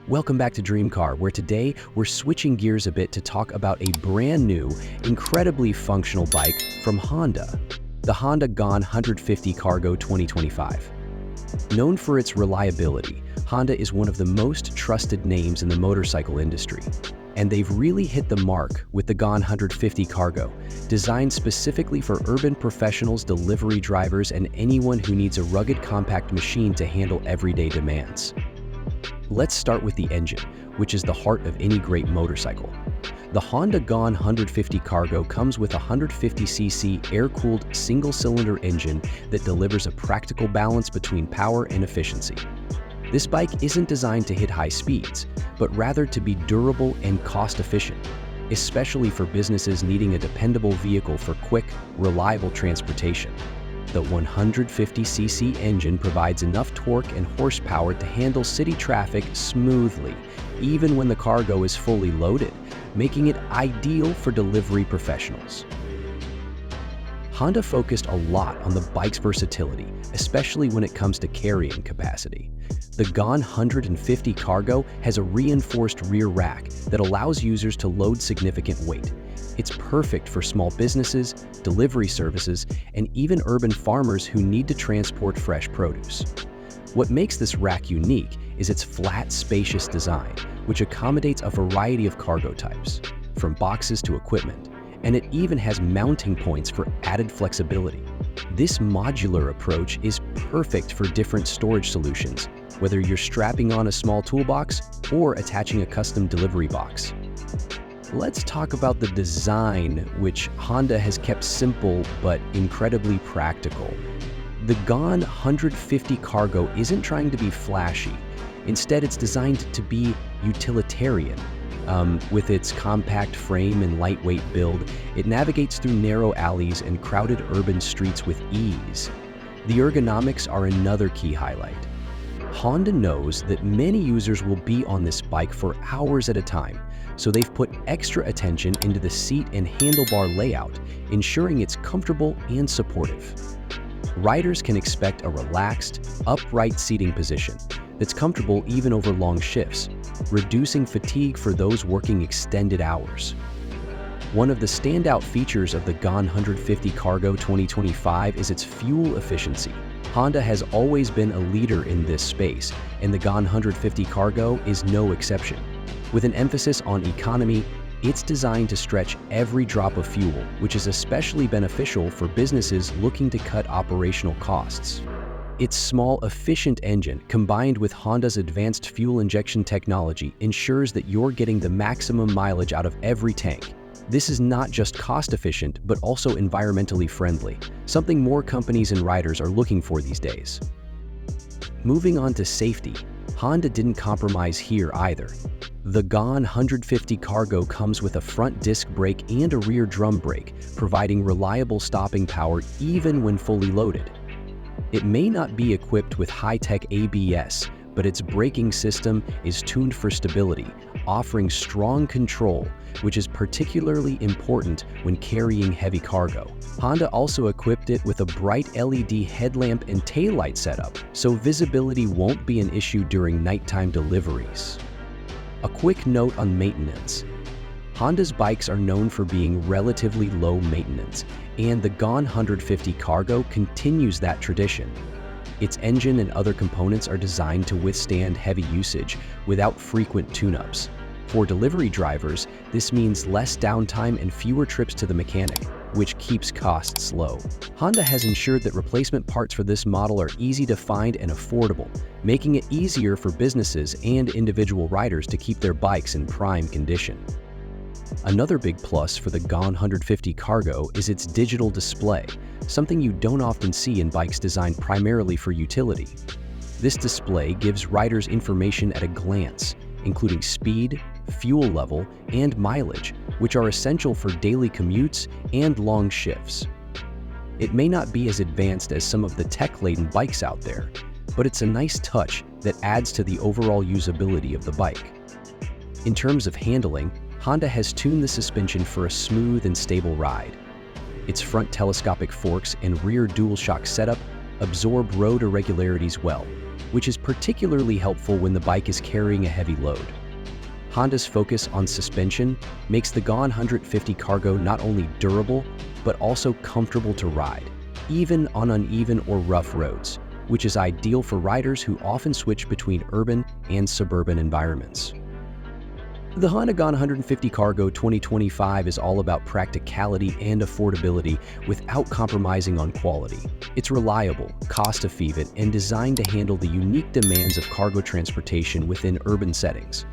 Welcome back to Dream Car, where today we're switching gears a bit to talk about a brand new, incredibly functional bike from Honda, the Honda G150 Cargo 2025. Known for its reliability, Honda is one of the most trusted names in the motorcycle industry, and they've really hit the mark with the G150 Cargo, designed specifically for urban professionals, delivery drivers, and anyone who needs a rugged compact machine to handle everyday demands. Let's start with the engine, which is the heart of any great motorcycle. The Honda G150 Cargo comes with a 150cc air-cooled single-cylinder engine that delivers a practical balance between power and efficiency. This bike isn't designed to hit high speeds, but rather to be durable and cost-efficient, especially for businesses needing a dependable vehicle for quick, reliable transportation. The 150cc engine provides enough torque and horsepower to handle city traffic smoothly, even when the Cargo is fully loaded, making it ideal for delivery professionals. Honda focused a lot on the bike's versatility, especially when it comes to carrying capacity. The G150 Cargo has a reinforced rear rack that allows users to load significant weight. It's perfect for small businesses, delivery services, and even urban farmers who need to transport fresh produce. What makes this rack unique is its flat, spacious design, which accommodates a variety of cargo types, from boxes to equipment, and it even has mounting points for added flexibility. This modular approach is perfect for different storage solutions, whether you're strapping on a small toolbox or attaching a custom delivery box. Let's talk about the design, which Honda has kept simple but incredibly practical. The G150 Cargo isn't trying to be flashy. Instead, it's designed to be utilitarian. With its compact frame and lightweight build, it navigates through narrow alleys and crowded urban streets with ease. The ergonomics are another key highlight. Honda knows that many users will be on this bike for hours at a time, so they've put extra attention into the seat and handlebar layout, ensuring it's comfortable and supportive. Riders can expect a relaxed, upright seating position that's comfortable even over long shifts, reducing fatigue for those working extended hours. One of the standout features of the G150 Cargo 2025 is its fuel efficiency. Honda has always been a leader in this space, and the G150 Cargo is no exception. With an emphasis on economy, it's designed to stretch every drop of fuel, which is especially beneficial for businesses looking to cut operational costs. Its small, efficient engine, combined with Honda's advanced fuel injection technology, ensures that you're getting the maximum mileage out of every tank. This is not just cost-efficient, but also environmentally friendly, something more companies and riders are looking for these days. Moving on to safety, Honda didn't compromise here either. The G150 Cargo comes with a front disc brake and a rear drum brake, providing reliable stopping power even when fully loaded. It may not be equipped with high-tech ABS, but its braking system is tuned for stability, offering strong control, which is particularly important when carrying heavy cargo. Honda also equipped it with a bright LED headlamp and taillight setup, so visibility won't be an issue during nighttime deliveries. A quick note on maintenance. Honda's bikes are known for being relatively low maintenance, and the G150 Cargo continues that tradition. Its engine and other components are designed to withstand heavy usage without frequent tune-ups. For delivery drivers, this means less downtime and fewer trips to the mechanic, which keeps costs low. Honda has ensured that replacement parts for this model are easy to find and affordable, making it easier for businesses and individual riders to keep their bikes in prime condition. Another big plus for the G150 Cargo is its digital display, something you don't often see in bikes designed primarily for utility. This display gives riders information at a glance, including speed, fuel level, and mileage, which are essential for daily commutes and long shifts. It may not be as advanced as some of the tech-laden bikes out there, but it's a nice touch that adds to the overall usability of the bike. In terms of handling, Honda has tuned the suspension for a smooth and stable ride. Its front telescopic forks and rear DualShock setup absorb road irregularities well, which is particularly helpful when the bike is carrying a heavy load. Honda's focus on suspension makes the G150 Cargo not only durable, but also comfortable to ride, even on uneven or rough roads, which is ideal for riders who often switch between urban and suburban environments. The Honda G150 Cargo 2025 is all about practicality and affordability without compromising on quality. It's reliable, cost-effective, and designed to handle the unique demands of cargo transportation within urban settings.